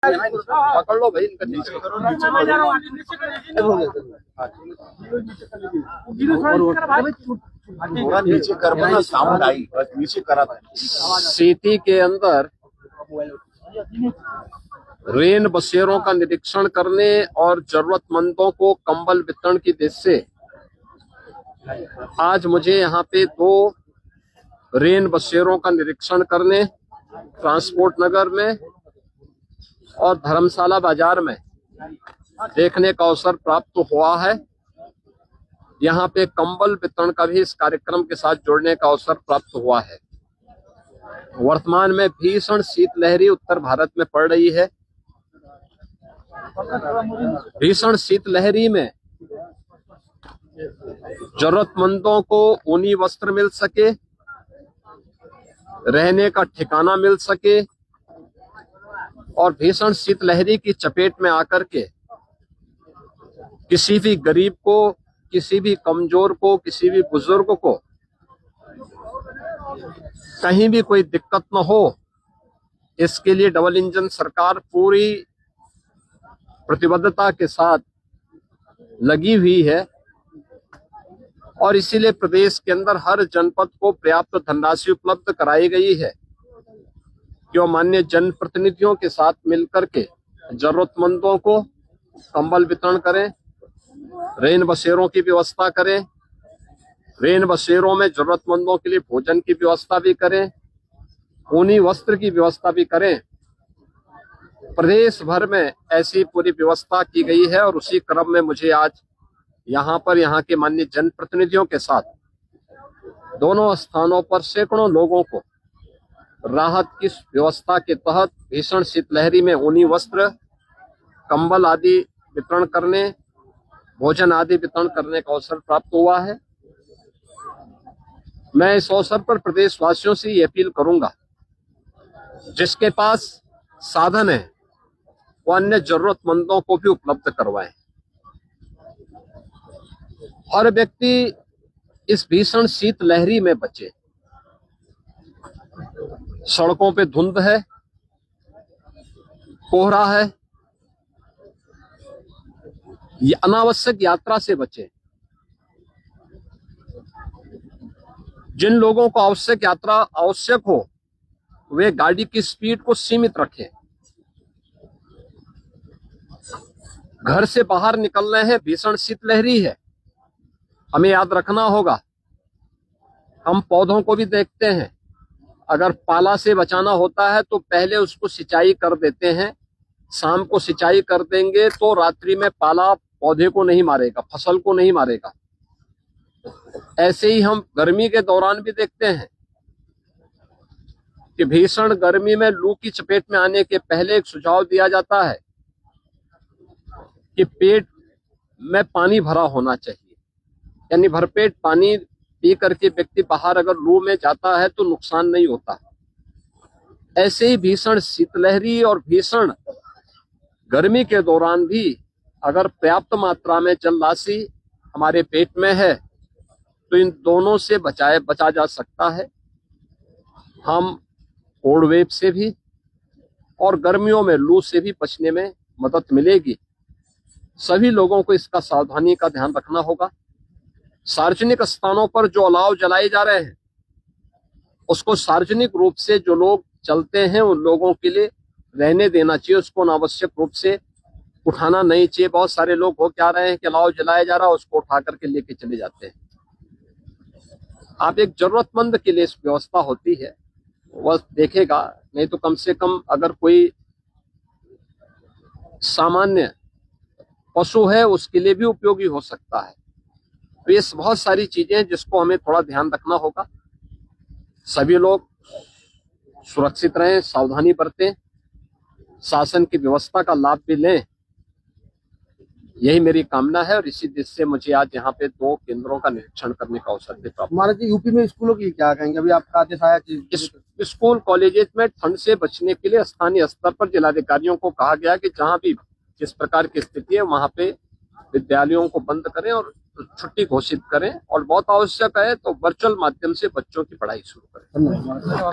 पकड़ लो भाई इनका नीचे करो। नीचे कर ना साउंड आई बस नीचे करा था। सीटी के अंदर रेन बसेरों का निरीक्षण करने और जरूरतमंदों को कंबल वितरण की दृष्टि से आज मुझे यहाँ पे 2 रेन बसेरों का निरीक्षण करने ट्रांसपोर्ट नगर में और धर्मशाला बाजार में देखने का अवसर प्राप्त हुआ है। यहाँ पे कंबल वितरण का भी इस कार्यक्रम के साथ जोड़ने का अवसर प्राप्त हुआ है। वर्तमान में भीषण शीतलहरी उत्तर भारत में पड़ रही है। भीषण शीतलहरी में जरूरतमंदों को ऊनी वस्त्र मिल सके, रहने का ठिकाना मिल सके और भीषण शीतलहरी की चपेट में आकर के किसी भी गरीब को, किसी भी कमजोर को, किसी भी बुजुर्ग को कहीं भी कोई दिक्कत न हो, इसके लिए डबल इंजन सरकार पूरी प्रतिबद्धता के साथ लगी हुई है और इसीलिए प्रदेश के अंदर हर जनपद को पर्याप्त धनराशि उपलब्ध कराई गई है कि वो माननीय जनप्रतिनिधियों के साथ मिलकर के जरूरतमंदों को कंबल वितरण करें, रेन बसेरों की व्यवस्था करें, रेन बसेरों में जरूरतमंदों के लिए भोजन की व्यवस्था भी करें, ऊनी वस्त्र की व्यवस्था भी करें। प्रदेश भर में ऐसी पूरी व्यवस्था की गई है और उसी क्रम में मुझे आज यहाँ के माननीय जनप्रतिनिधियों के साथ दोनों स्थानों पर सैकड़ों लोगों को राहत की व्यवस्था के तहत भीषण शीतलहरी में ऊनी वस्त्र, कंबल आदि वितरण करने, भोजन आदि वितरण करने का अवसर प्राप्त हुआ है। मैं इस अवसर पर प्रदेशवासियों से ये अपील करूंगा, जिसके पास साधन है वो अन्य जरूरतमंदों को भी उपलब्ध करवाएं। हर व्यक्ति इस भीषण शीतलहरी में बचे। सड़कों पे धुंध है, कोहरा है, ये अनावश्यक यात्रा से बचे। जिन लोगों को आवश्यक यात्रा आवश्यक हो वे गाड़ी की स्पीड को सीमित रखें। घर से बाहर निकल रहे हैं, भीषण शीतलहरी है, हमें याद रखना होगा। हम पौधों को भी देखते हैं, अगर पाला से बचाना होता है तो पहले उसको सिंचाई कर देते हैं। शाम को सिंचाई कर देंगे तो रात्रि में पाला पौधे को नहीं मारेगा, फसल को नहीं मारेगा। ऐसे ही हम गर्मी के दौरान भी देखते हैं कि भीषण गर्मी में लू की चपेट में आने के पहले एक सुझाव दिया जाता है कि पेट में पानी भरा होना चाहिए, यानी भरपेट पानी पी करके व्यक्ति बाहर अगर लू में जाता है तो नुकसान नहीं होता। ऐसे ही भीषण शीतलहरी और भीषण गर्मी के दौरान भी अगर पर्याप्त मात्रा में जल राशि हमारे पेट में है तो इन दोनों से बचा जा सकता है। हम कोल्ड वेव से भी और गर्मियों में लू से भी बचने में मदद मिलेगी। सभी लोगों को इसका सावधानी का ध्यान रखना होगा। सार्वजनिक स्थानों पर जो अलाव जलाए जा रहे हैं उसको सार्वजनिक रूप से जो लोग चलते हैं उन लोगों के लिए रहने देना चाहिए, उसको अनावश्यक रूप से उठाना नहीं चाहिए। बहुत सारे लोग हो क्या रहे हैं कि अलाव जलाया जा रहा है उसको उठा करके लेके चले जाते हैं। आप एक जरूरतमंद के लिए इस व्यवस्था होती है वह देखेगा, नहीं तो कम से कम अगर कोई सामान्य पशु है उसके लिए भी उपयोगी हो सकता है। तो ये बहुत सारी चीजें हैं जिसको हमें थोड़ा ध्यान रखना होगा। सभी लोग सुरक्षित रहें, सावधानी बरतें, शासन की व्यवस्था का लाभ भी लें, यही मेरी कामना है। और इसी दृष्टि से मुझे आज यहाँ पे 2 केंद्रों का निरीक्षण करने का अवसर भी प्राप्त। महाराज जी, यूपी में स्कूलों की क्या कहेंगे? अभी आपका आदेश आया कि स्कूल कॉलेजेस में ठंड से बचने के लिए स्थानीय स्तर पर जिलाधिकारियों को कहा गया कि जहाँ भी जिस प्रकार की स्थिति है वहाँ पे विद्यालयों को बंद करें और छुट्टी घोषित करें और बहुत आवश्यक है तो वर्चुअल माध्यम से बच्चों की पढ़ाई शुरू करें।